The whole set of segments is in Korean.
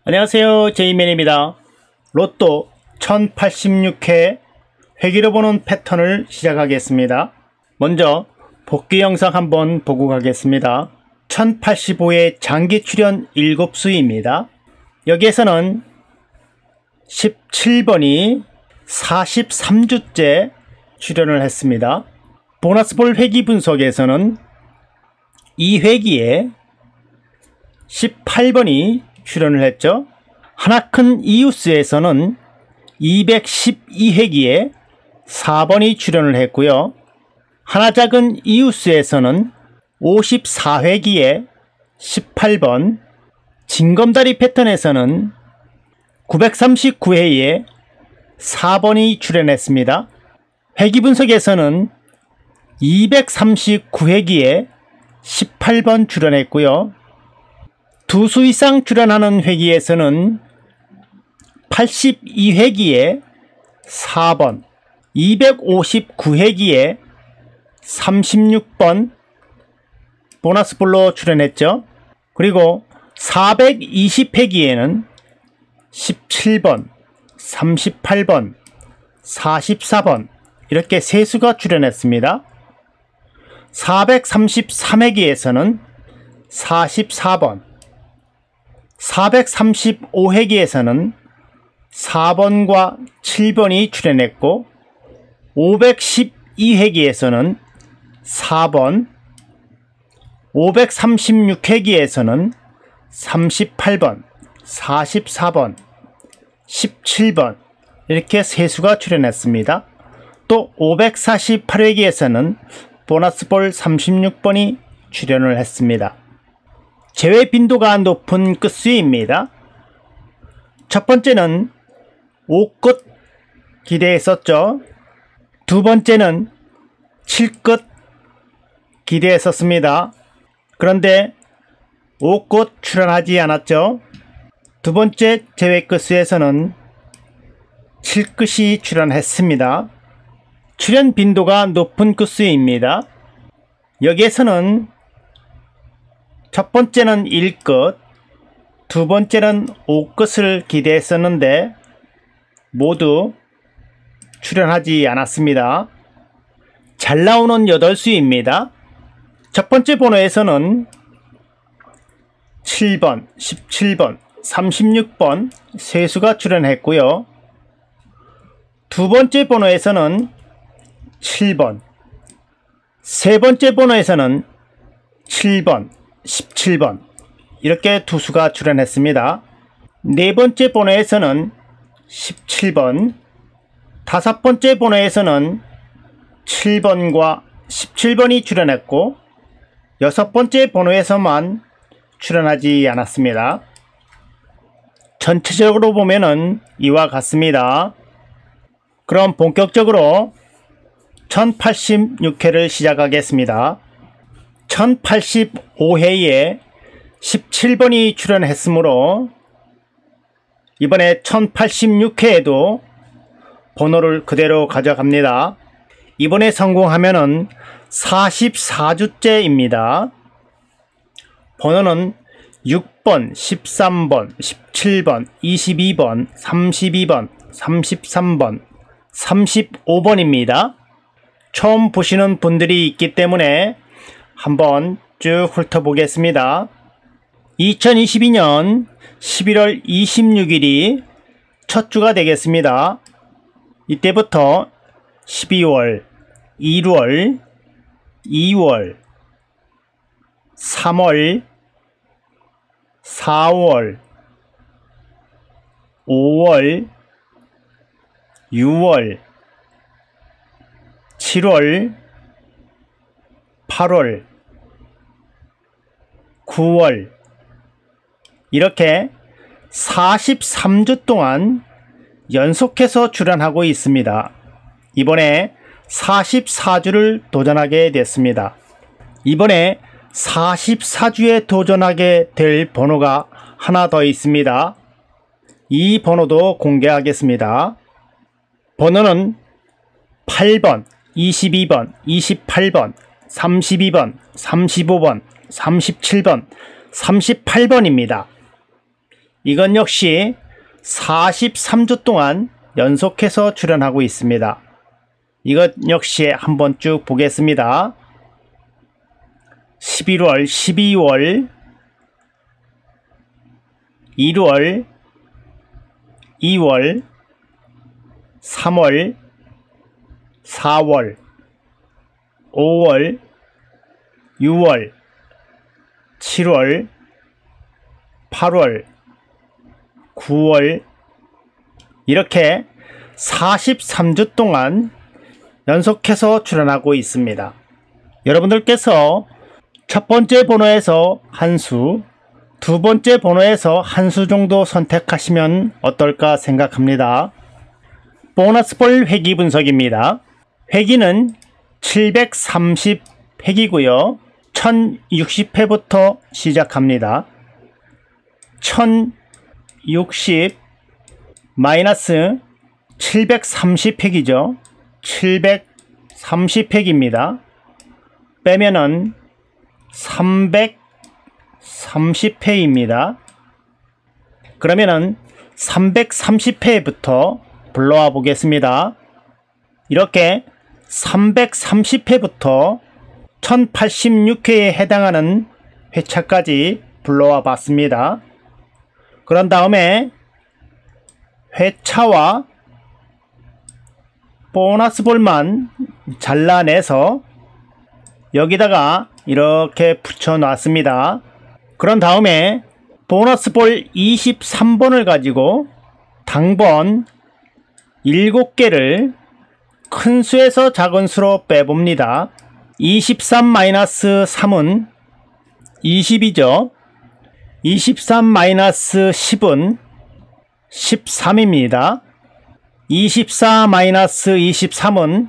안녕하세요, 제이맨입니다. 로또 1086회 회기로 보는 패턴을 시작하겠습니다. 먼저 복귀 영상 한번 보고 가겠습니다. 1085의 장기 출연 7수입니다. 여기에서는 17번이 43주째 출연을 했습니다. 보너스볼 회기 분석에서는 이 회기에 18번이 출연을 했죠. 하나큰 이웃스에서는 212회기에 4번이 출연을 했고요. 하나작은 이웃스에서는 54회기에 18번, 징검다리 패턴에서는 939회에 4번이 출연했습니다. 회기 분석에서는 239회기에 18번 출연했고요. 두 수 이상 출연하는 회기에서는 82회기에 4번, 259회기에 36번 보너스볼로 출연했죠. 그리고 420회기에는 17번, 38번, 44번 이렇게 세 수가 출연했습니다. 433회기에서는 44번, 435회기에서는 4번과 7번이 출연했고 512회기에서는 4번, 536회기에서는 38번, 44번, 17번 이렇게 세 수가 출연했습니다. 또 548회기에서는 보너스볼 36번이 출연을 했습니다. 제외 빈도가 높은 끝수입니다. 첫 번째는 5끝 기대했었죠. 두 번째는 7끝 기대했었습니다. 그런데 5끝 출연하지 않았죠. 두 번째 제외 끝수에서는 7끝이 출연했습니다. 출연 빈도가 높은 끝수입니다. 여기에서는 첫 번째는 1끝, 두 번째는 5끝을 기대했었는데 모두 출연하지 않았습니다. 잘 나오는 8수입니다. 첫 번째 번호에서는 7번, 17번, 36번 세 수가 출연했고요. 두 번째 번호에서는 7번, 세 번째 번호에서는 7번, 17번 이렇게 두 수가 출연했습니다. 네 번째 번호에서는 17번, 다섯 번째 번호에서는 7번과 17번이 출연했고 여섯 번째 번호에서만 출연하지 않았습니다. 전체적으로 보면은 이와 같습니다. 그럼 본격적으로 1086회를 시작하겠습니다. 1085회에 17번이 출연했으므로 이번에 1086회에도 번호를 그대로 가져갑니다. 이번에 성공하면은 44주째입니다. 번호는 6번, 13번, 17번, 22번, 32번, 33번, 35번입니다. 처음 보시는 분들이 있기 때문에 한번 쭉 훑어보겠습니다. 2022년 11월 26일이 첫 주가 되겠습니다. 이때부터 12월, 1월, 2월, 3월, 4월, 5월, 6월, 7월, 8월, 9월 이렇게 43주 동안 연속해서 출연하고 있습니다. 이번에 44주를 도전하게 됐습니다. 이번에 44주에 도전하게 될 번호가 하나 더 있습니다. 이 번호도 공개하겠습니다. 번호는 8번, 22번, 28번, 32번, 35번, 37번, 38번입니다. 이건 역시 43주 동안 연속해서 출현하고 있습니다. 이것 역시 한번 쭉 보겠습니다. 11월, 12월, 1월, 2월, 3월, 4월, 5월, 6월, 7월, 8월, 9월 이렇게 43주 동안 연속해서 출현하고 있습니다. 여러분들께서 첫 번째 번호에서 한 수, 두 번째 번호에서 한 수 정도 선택하시면 어떨까 생각합니다. 보너스볼 회기 분석입니다. 회기는 730회기고요. 1060회부터 시작합니다. 1060 마이너스 730회기죠. 730회기입니다. 빼면은 330회입니다. 그러면은 330회부터 불러와 보겠습니다. 이렇게 330회부터 1086회에 해당하는 회차까지 불러와 봤습니다. 그런 다음에 회차와 보너스볼만 잘라내서 여기다가 이렇게 붙여 놨습니다. 그런 다음에 보너스볼 23번을 가지고 당번 7개를 큰 수에서 작은 수로 빼봅니다. 23-3은 20이죠. 23-10은 13입니다. 24-23은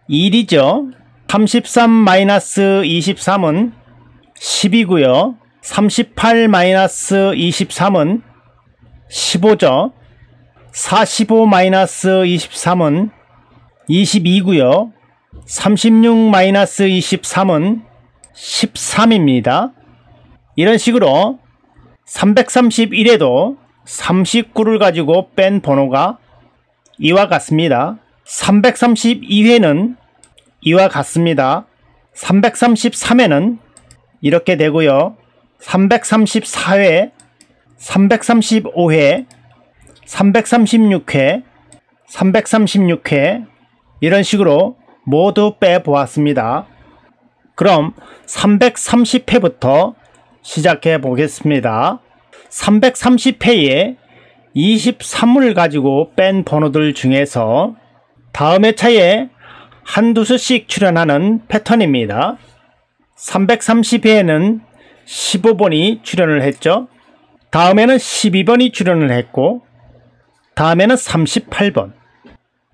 1이죠. 33-23은 10이고요. 38-23은 15죠. 45-23은 22고요. 36-23은 13입니다. 이런 식으로 331에도 39를 가지고 뺀 번호가 이와 같습니다. 332회는 이와 같습니다. 333회는 이렇게 되고요. 334회, 335회, 336회, 336회 이런 식으로 모두 빼보았습니다. 그럼 330회부터 시작해 보겠습니다. 330회에 23을 가지고 뺀 번호들 중에서 다음 회차에 한두 수씩 출현하는 패턴입니다. 330회에는 15번이 출현을 했죠. 다음에는 12번이 출현을 했고, 다음에는 38번,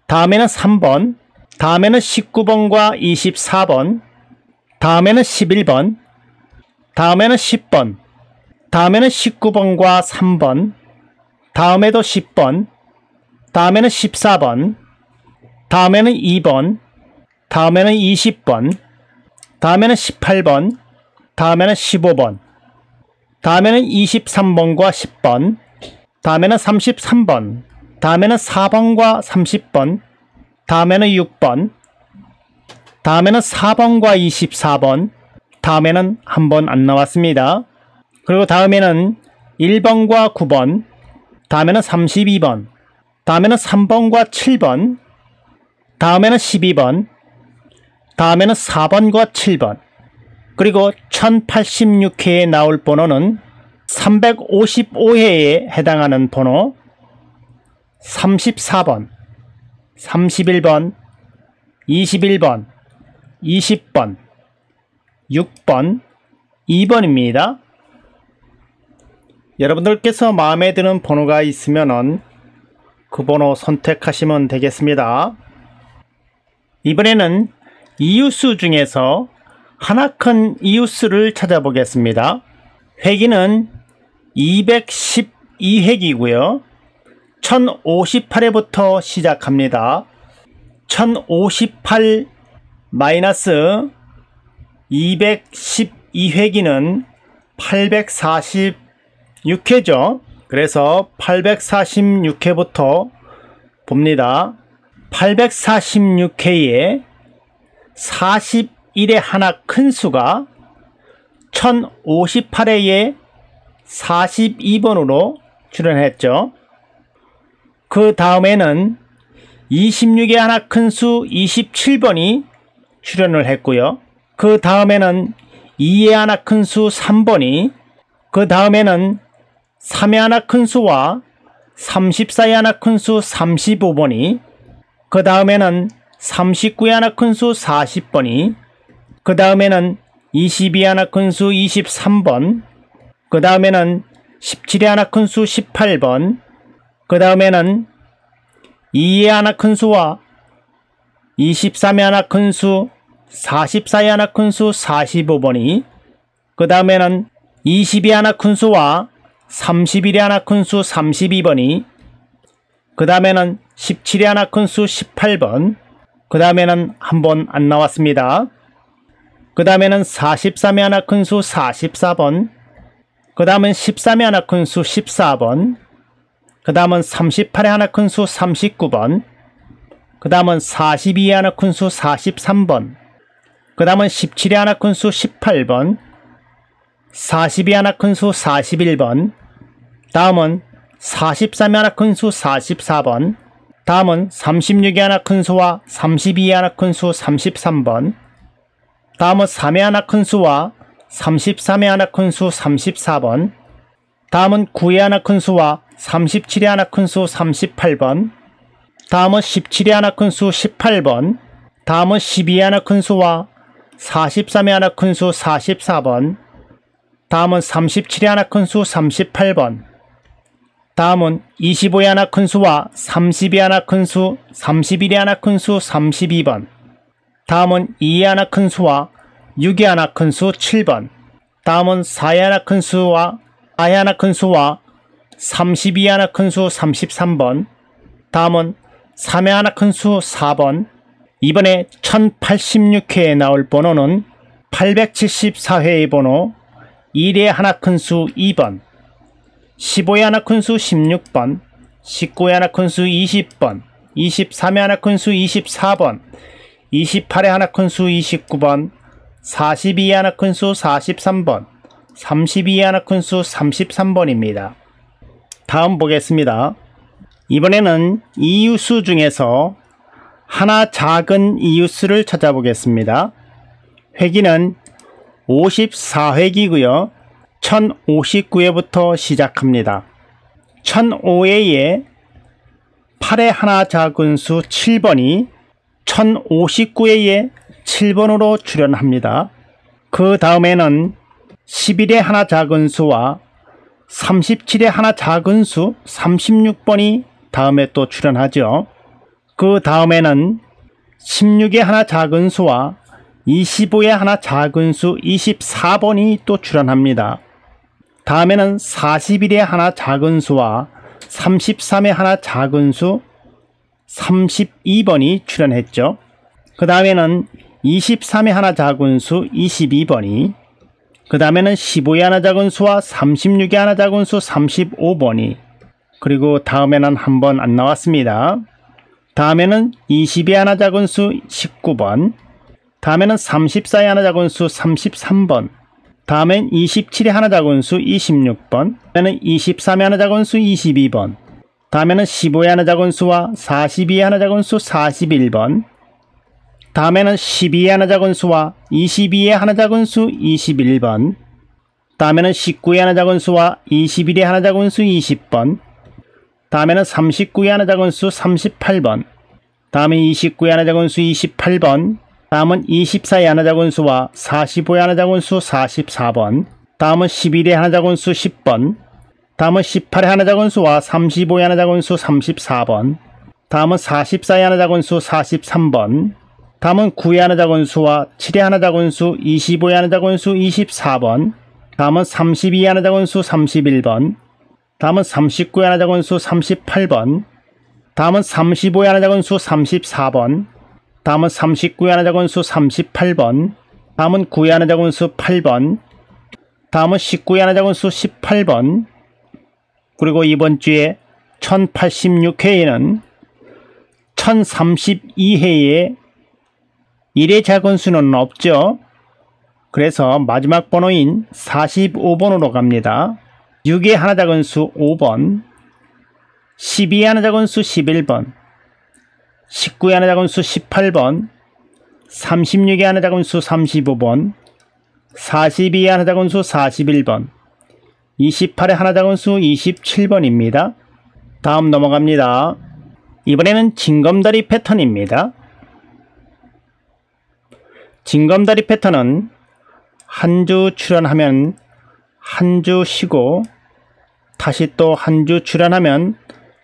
다음에는 3번, 다음에는 19번과 24번, 다음에는 11번, 다음에는 10번, 다음에는 19번과 3번, 다음에도 10번, 다음에는 14번, 다음에는 2번, 다음에는 20번, 다음에는 18번, 다음에는 15번, 다음에는 23번과 10번, 다음에는 33번, 다음에는 4번과 30번, 다음에는 6번, 다음에는 4번과 24번, 다음에는 한 번 안 나왔습니다. 그리고 다음에는 1번과 9번, 다음에는 32번, 다음에는 3번과 7번, 다음에는 12번, 다음에는 4번과 7번, 그리고 1086회에 나올 번호는 355회에 해당하는 번호 34번, 31번, 21번, 20번, 6번, 2번입니다. 여러분들께서 마음에 드는 번호가 있으면 그 번호 선택하시면 되겠습니다. 이번에는 이웃수 중에서 하나 큰 이웃수를 찾아보겠습니다. 회기는 212회기고요. 1058회부터 시작합니다. 1058 마이너스 212회기는 846회죠. 그래서 846회부터 봅니다. 846회에 41의 하나 큰 수가 1058회에 42번으로 출연했죠. 그 다음에는 26의 하나 큰 수 27번이 출연을 했고요. 그 다음에는 2의 하나 큰 수 3번이, 그 다음에는 3의 하나 큰 수와 34의 하나 큰 수 35번이, 그 다음에는 39의 하나 큰 수 40번이, 그 다음에는 22의 하나 큰 수 23번, 그 다음에는 17의 하나 큰 수 18번, 그 다음에는 2의 하나 큰 수와 23의 하나 큰 수, 44의 하나 큰 수 45번이, 그 다음에는 20의 하나 큰 수와 31의 하나 큰 수 32번이, 그 다음에는 17의 하나 큰 수 18번, 그 다음에는 한 번 안 나왔습니다. 그 다음에는 43의 하나 큰 수 44번, 그 다음은 13의 하나 큰 수 14번, 그 다음은 38의 하나 큰 수 39번, 그 다음은 42의 하나 큰 수 43번, 그 다음은 17의 하나 큰 수 18번, 40의 하나 큰 수 41번, 다음은 43의 하나 큰 수 44번, 다음은 36의 하나 큰 수와 32의 하나 큰 수 33번, 다음은 3의 하나 큰 수와 33의 하나 큰 수 34번, 다음은 9의 하나 큰 수와 37의 하나 큰 수 38번, 다음은 17의 하나 큰 수 18번, 다음은 12의 하나 큰 수와 43의 하나 큰 수 44번, 다음은 37의 하나 큰 수 38번, 다음은 25의 하나 큰 수와 30의 하나 큰 수, 31의 하나 큰 수 32번, 다음은 2의 하나 큰 수와 6의 하나 큰 수 7번, 다음은 4의 하나 큰 수와 4의 하나 큰 수와 32의 하나 큰 수 33번, 다음은 3의 하나 큰 수 4번. 이번에 1086회에 나올 번호는 874회의 번호 1의 하나 큰 수 2번, 15의 하나 큰 수 16번, 19의 하나 큰 수 20번, 23의 하나 큰 수 24번, 28의 하나 큰 수 29번, 42의 하나 큰 수 43번, 32의 하나 큰 수 33번입니다. 다음 보겠습니다. 이번에는 이유수 중에서 하나 작은 이유수를 찾아보겠습니다. 회기는 54회기고요. 1059회부터 시작합니다. 1005회에 8의 하나 작은 수 7번이 1059회에 7번으로 출연합니다. 그 다음에는 11의 하나 작은 수와 37의 하나 작은 수 36번이 다음에 또 출연하죠. 그 다음에는 16의 하나 작은 수와 25의 하나 작은 수 24번이 또 출연합니다. 다음에는 41의 하나 작은 수와 33의 하나 작은 수 32번이 출연했죠. 그 다음에는 23의 하나 작은 수 22번이, 그 다음에는 15의 하나 작은 수와 36의 하나 작은 수 35번이, 그리고 다음에는 한 번 안 나왔습니다. 다음에는 20의 하나 작은 수 19번, 다음에는 34의 하나 작은 수 33번, 다음엔 27의 하나 작은 수 26번, 다음에는 23의 하나 작은 수 22번, 다음에는 15의 하나 작은 수와 42의 하나 작은 수 41번, 다음에는 12의 하나 작은 수와 22의 하나 작은 수 21번, 다음에는 19의 하나 작은 수와 21의 하나 작은 수 20번, 다음에는 39의 하나 작은 수 38번, 다음에 29의 하나 작은 수 28번, 다음은 24의 하나 작은 수와 45의 하나 작은 수 44번, 다음은 11의 하나 작은 수 10번, 다음은 18의 하나 작은 수와 35의 하나 작은 수 34번, 다음은 44의 하나 작은 수 43번, 다음은 9의 하나 작은 수와 7의 하나 작은 수 25의 하나 작은 수 24번, 다음은 32의 하나 작은 수 31번, 다음은 39의 하나 작은 수 38번, 다음은 35의 하나 작은 수 34번, 다음은 39의 하나 작은 수 38번, 다음은 9의 하나 작은 수 8번, 다음은 19의 하나 작은 수 18번, 그리고 이번 주에 1086회에는 1032회에 1의 작은 수는 없죠. 그래서 마지막 번호인 45번으로 갑니다. 6의 하나 작은 수 5번, 12의 하나 작은 수 11번, 19의 하나 작은 수 18번, 36의 하나 작은 수 35번, 42의 하나 작은 수 41번, 28의 하나 작은 수 27번입니다. 다음 넘어갑니다. 이번에는 징검다리 패턴입니다. 징검다리 패턴은 한 주 출연하면 한 주 쉬고, 다시 또 한 주 출연하면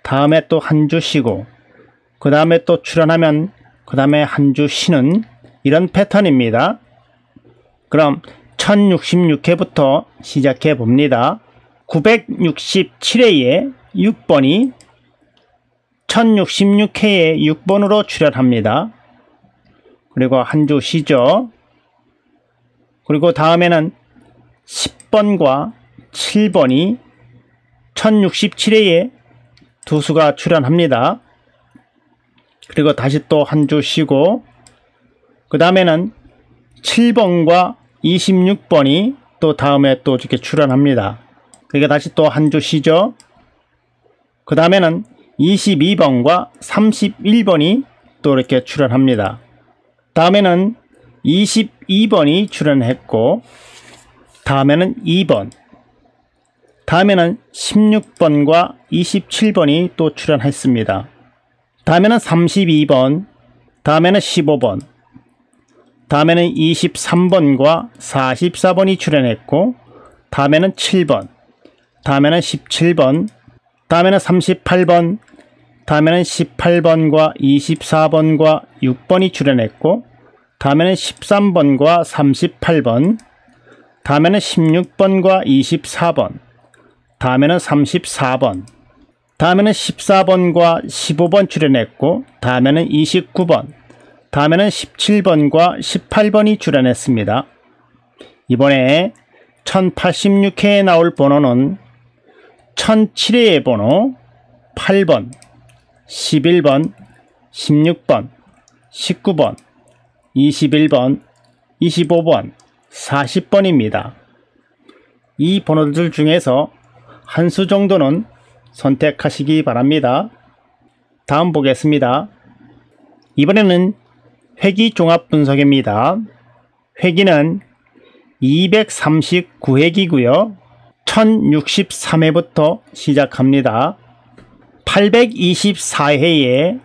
다음에 또 한 주 쉬고, 그 다음에 또 출연하면 그 다음에 한 주 쉬는 이런 패턴입니다. 그럼 1066회부터 시작해 봅니다. 967회에 6번이 1066회에 6번으로 출연합니다. 그리고 한 주 쉬죠. 그리고 다음에는 10번과 7번이 1067회에 두 수가 출연합니다. 그리고 다시 또 한 주 쉬고, 그 다음에는 7번과 26번이 또 다음에 또 이렇게 출연합니다. 그러니까 다시 또 한 주 쉬죠. 그 다음에는 22번과 31번이 또 이렇게 출연합니다. 다음에는 22번이 출연했고, 다음에는 2번, 다음에는 16번과 27번이 또 출연했습니다. 다음에는 32번, 다음에는 15번, 다음에는 23번과 44번이 출연했고, 다음에는 7번, 다음에는 17번, 다음에는 38번, 다음에는 18번과 24번과 6번이 출연했고, 다음에는 13번과 38번, 다음에는 16번과 24번, 다음에는 34번, 다음에는 14번과 15번 출연했고, 다음에는 29번, 다음에는 17번과 18번이 출연했습니다. 이번에 1086회에 나올 번호는 1007회의 번호 8번, 11번, 16번, 19번, 21번, 25번, 40번입니다. 이 번호들 중에서 한 수 정도는 선택하시기 바랍니다. 다음 보겠습니다. 이번에는 회기 종합 분석입니다. 회기는 239회기고요. 1063회부터 시작합니다. 824회에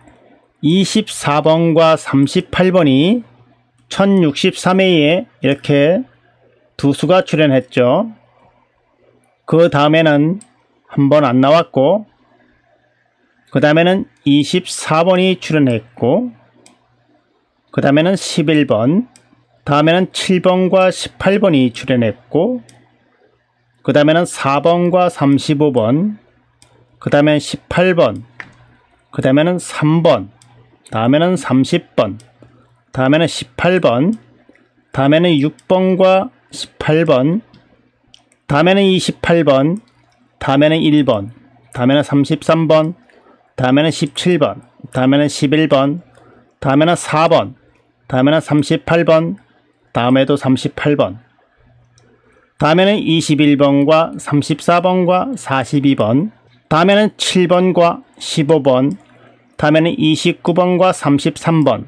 24번과 38번이 1063회에 이렇게 두 수가 출연했죠. 그 다음에는 한 번 안 나왔고, 그 다음에는 24번이 출연했고, 그 다음에는 11번, 다음에는 7번과 18번이 출연했고, 그 다음에는 4번과 35번, 그 다음에는 18번, 그 다음에는 3번, 다음에는 30번, 다음에는 18번, 다음에는 6번과 18번, 다음에는 28번, 다음에는 1번, 다음에는 33번, 다음에는 17번, 다음에는 11번, 다음에는 4번, 다음에는 38번, 다음에도 38번, 다음에는 21번과 34번과 42번, 다음에는 7번과 15번, 다음에는 29번과 33번,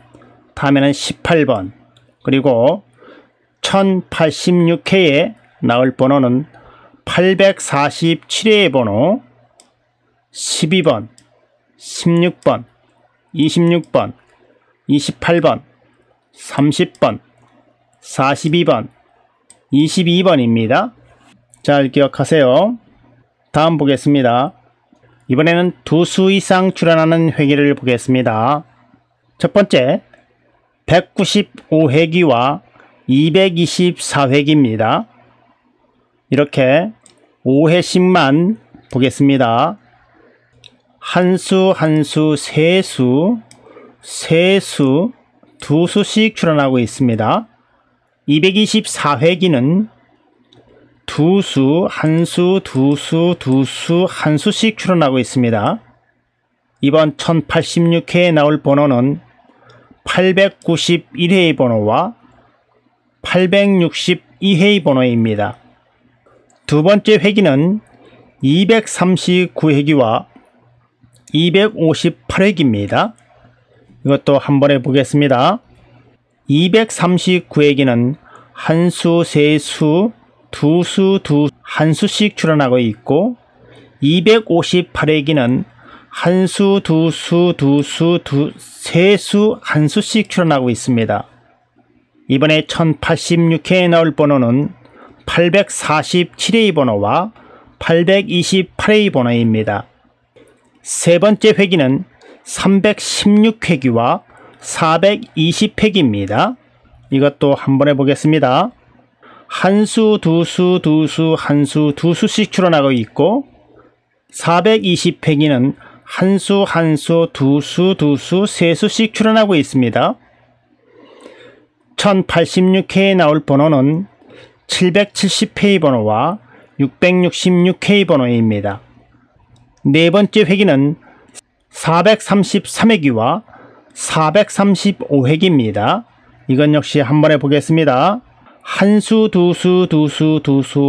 다음에는 18번, 그리고 1086회에 나올 번호는 847회의 번호 12번, 16번, 26번, 28번, 30번, 42번, 22번입니다. 잘 기억하세요. 다음 보겠습니다. 이번에는 두 수 이상 출연하는 회기를 보겠습니다. 첫 번째, 195회기와 224회기입니다. 이렇게 5회씩만 보겠습니다. 한 수, 한 수, 세 수, 세 수, 두 수씩 출연하고 있습니다. 224회기는 두수, 한수, 두수, 두수, 한수씩 출현하고 있습니다. 이번 1086회에 나올 번호는 891회의 번호와 862회의 번호입니다. 두 번째 회기는 239회기와 258회기입니다. 이것도 한번 해보겠습니다. 239회기는 한수, 세수, 두수, 한수씩 출현하고 있고, 258회기는 한수, 두수, 세수, 한수씩 출현하고 있습니다. 이번에 1086회에 나올 번호는 847회의 번호와 828회의 번호입니다. 세 번째 회기는 316회기와 420회기입니다. 이것도 한번 해보겠습니다. 한수, 두수, 한수, 두수씩 출현하고 있고, 420회기는 한수, 두수, 세수씩 출현하고 있습니다. 1086회에 나올 번호는 770회의 번호와 666회의 번호입니다. 네 번째 회기는 433회기와 435회기입니다. 이건 역시 한번 해보겠습니다. 한수, 두수,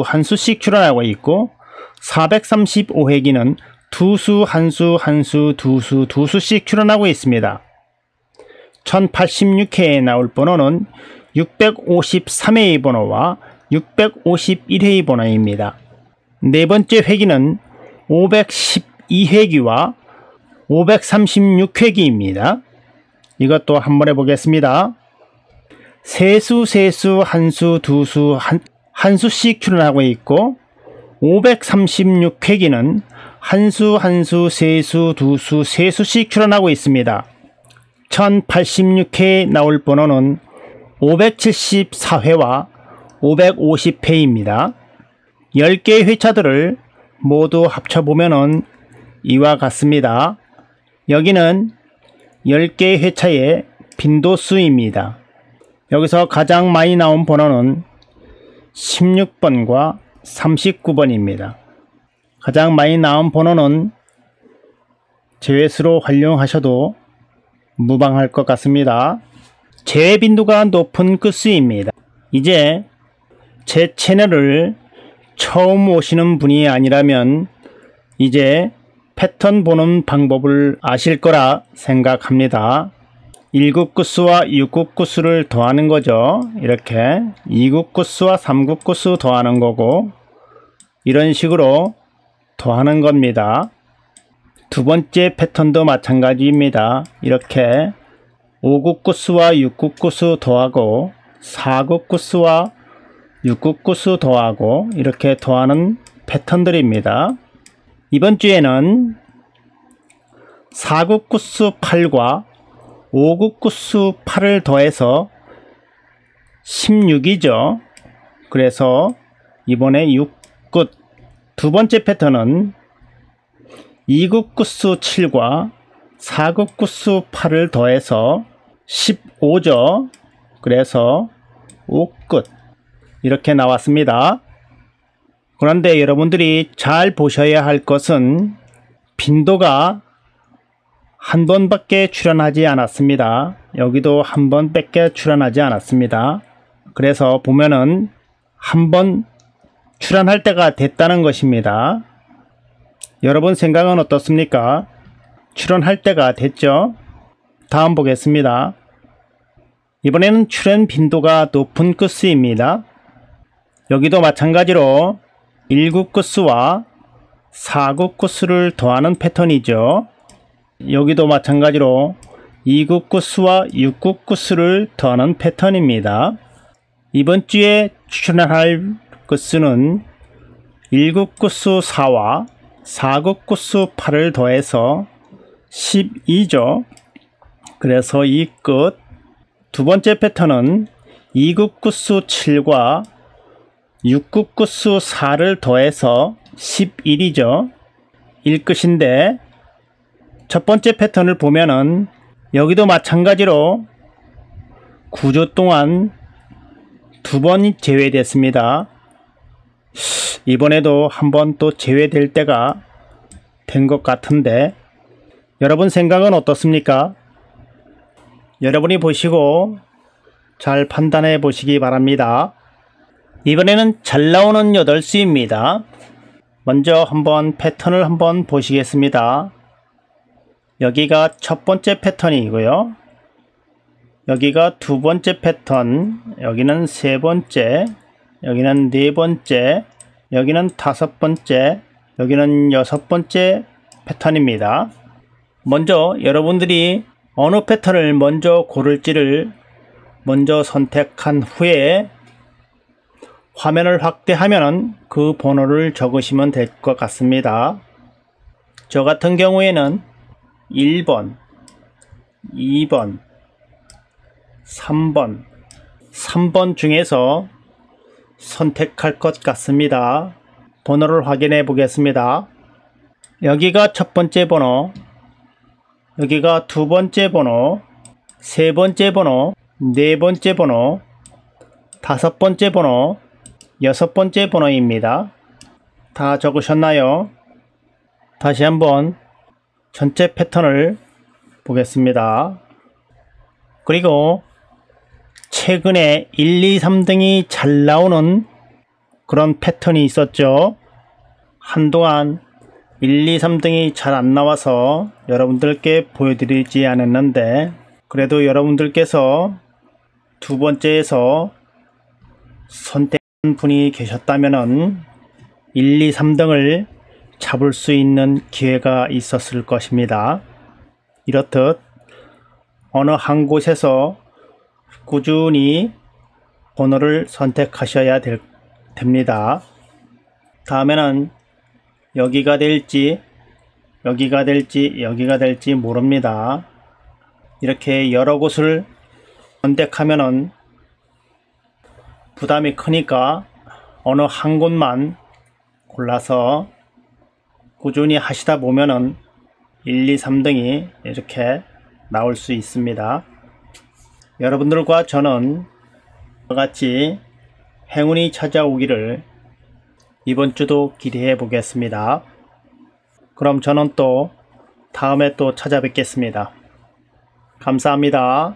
한수씩 출현하고 있고, 435회기는 두수, 한수, 두수씩 출현하고 있습니다. 1086회에 나올 번호는 653회의 번호와 651회의 번호입니다. 네 번째 회기는 512회기와 536회기입니다. 이것도 한번 해보겠습니다. 세수, 한수, 두수, 한수씩 출현하고 있고, 536회기는 한수, 세수, 두수, 세수씩 출현하고 있습니다. 1086회에 나올 번호는 574회와 550회입니다. 10개의 회차들을 모두 합쳐보면 이와 같습니다. 여기는 10개의 회차의 빈도수입니다. 여기서 가장 많이 나온 번호는 16번과 39번입니다. 가장 많이 나온 번호는 제외수로 활용하셔도 무방할 것 같습니다. 제외 빈도가 높은 끝수입니다. 이제 제 채널을 처음 오시는 분이 아니라면 이제 패턴 보는 방법을 아실 거라 생각합니다. 1국 끝수와 6국 끝수를 더하는 거죠. 이렇게 2국 끝수와 3국 끝수 더하는 거고, 이런 식으로 더하는 겁니다. 두 번째 패턴도 마찬가지입니다. 이렇게 5국 끝수와 6국 끝수 더하고, 4국 끝수와 6국 끝수 더하고, 이렇게 더하는 패턴들입니다. 이번 주에는 4국 끝수 8과 5국 끝수 8을 더해서 16이죠. 그래서 이번에 6끝. 두 번째 패턴은 2국 끝수 7과 4국 끝수 8을 더해서 15죠. 그래서 5끝. 이렇게 나왔습니다. 그런데 여러분들이 잘 보셔야 할 것은 빈도가 한 번밖에 출현하지 않았습니다. 여기도 한 번밖에 출현하지 않았습니다. 그래서 보면은 한 번 출현할 때가 됐다는 것입니다. 여러분 생각은 어떻습니까? 출현할 때가 됐죠? 다음 보겠습니다. 이번에는 출현 빈도가 높은 끝수입니다. 여기도 마찬가지로 1국 끝수와 4국 끝수를 더하는 패턴이죠. 여기도 마찬가지로 2국 끝수와 6국 끝수를 더하는 패턴입니다. 이번 주에 출현할 끝수는 1국 끝수 4와 4국 끝수 8을 더해서 12죠. 그래서 이 끝. 두 번째 패턴은 2국 끝수 7과 6국 끝수 4를 더해서 11이죠. 1끝인데 첫 번째 패턴을 보면은 여기도 마찬가지로 구조 동안 두 번이 제외됐습니다. 이번에도 한번 또 제외될 때가 된 것 같은데 여러분 생각은 어떻습니까? 여러분이 보시고 잘 판단해 보시기 바랍니다. 이번에는 잘 나오는 8수입니다. 먼저 한번 패턴을 한번 보시겠습니다. 여기가 첫 번째 패턴이고요. 여기가 두 번째 패턴, 여기는 세 번째, 여기는 네 번째, 여기는 다섯 번째, 여기는 여섯 번째 패턴입니다. 먼저 여러분들이 어느 패턴을 먼저 고를지를 먼저 선택한 후에 화면을 확대하면 그 번호를 적으시면 될 것 같습니다. 저 같은 경우에는 1번, 2번, 3번 중에서 선택할 것 같습니다. 번호를 확인해 보겠습니다. 여기가 첫 번째 번호, 여기가 두 번째 번호, 세 번째 번호, 네 번째 번호, 다섯 번째 번호, 여섯 번째 번호입니다. 다 적으셨나요? 다시 한번 전체 패턴을 보겠습니다. 그리고 최근에 1, 2, 3등이 잘 나오는 그런 패턴이 있었죠. 한동안 1, 2, 3등이 잘 안 나와서 여러분들께 보여드리지 않았는데 그래도 여러분들께서 두 번째에서 선택한 분이 계셨다면 1, 2, 3등을 잡을 수 있는 기회가 있었을 것입니다. 이렇듯 어느 한 곳에서 꾸준히 번호를 선택하셔야 됩니다. 다음에는 여기가 될지 여기가 될지 모릅니다. 이렇게 여러 곳을 선택하면은 부담이 크니까 어느 한 곳만 골라서 꾸준히 하시다 보면은 1, 2, 3등이 이렇게 나올 수 있습니다. 여러분들과 저는 같이 행운이 찾아오기를 이번 주도 기대해 보겠습니다. 그럼 저는 또 다음에 또 찾아뵙겠습니다. 감사합니다.